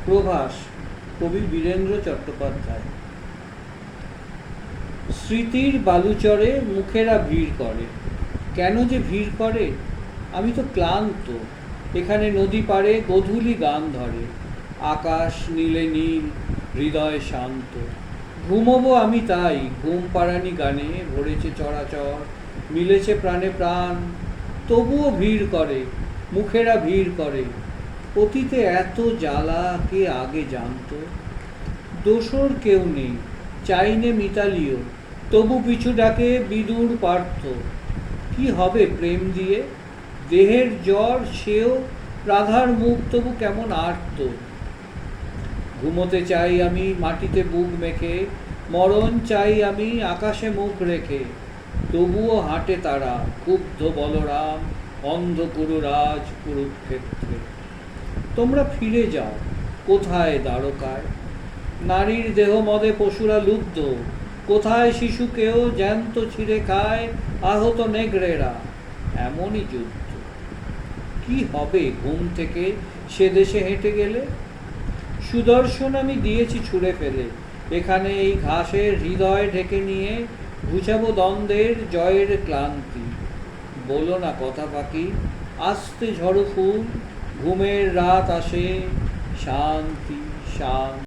প্রভাস, কবি বীরেন্দ্র চট্টোপাধ্যায়। স্মৃতির বালুচরে মুখেরা ভিড় করে। কেন যে ভিড় করে? আমি তো ক্লান্ত। এখানে নদী পাড়ে গোধূলি গান ধরে। আকাশ নীলে নীল, হৃদয় শান্ত। ঘুমোবো আমি তাই, ঘুম পাড়ানি গানে ভরেছে চরাচর, মিলেছে প্রাণে প্রাণ। তবুও ভিড় করে, মুখেরা ভিড় করে। অতীতে এত জ্বালা কে আগে জানতো? দোসর কেউ নেই, চাইনে মিতালিও, তবু পিছু ডাকে বিদুর পার্থ। কি হবে প্রেম দিয়ে? দেহের জ্বর সেও, রাধার মুখ তবু কেমন আর্ত। ঘুমোতে চাই আমি মাটিতে বুক মেখে, মরণ চাই আমি আকাশে মুখ রেখে। তবুও হাঁটে তারা ক্ষুব্ধ বলরাম, অন্ধ কুরুরাজ কুরুক্ষেত্রে। তোমরা ফিরে যাও, কোথায় দ্বারকায়? নারীর দেহ মদে পশুরা লুব্ধ, কোথায় শিশুকেও জ্যান্ত ছিঁড়ে খায় আহত নেগড়েরা। এমনই যুদ্ধ। কি হবে ঘুম থেকে সে দেশে হেঁটে গেলে? সুদর্শন আমি দিয়েছি ছুঁড়ে ফেলে, এখানে এই ঘাসের হৃদয় ঢেকে নিয়ে ঘুচাবো দ্বন্দ্বের জয়ের ক্লান্তি। বলো না কথা পাখি, আস্তে ঝড়ো ফুল, ঘুমের রাত আসে, শান্তি শান্তি।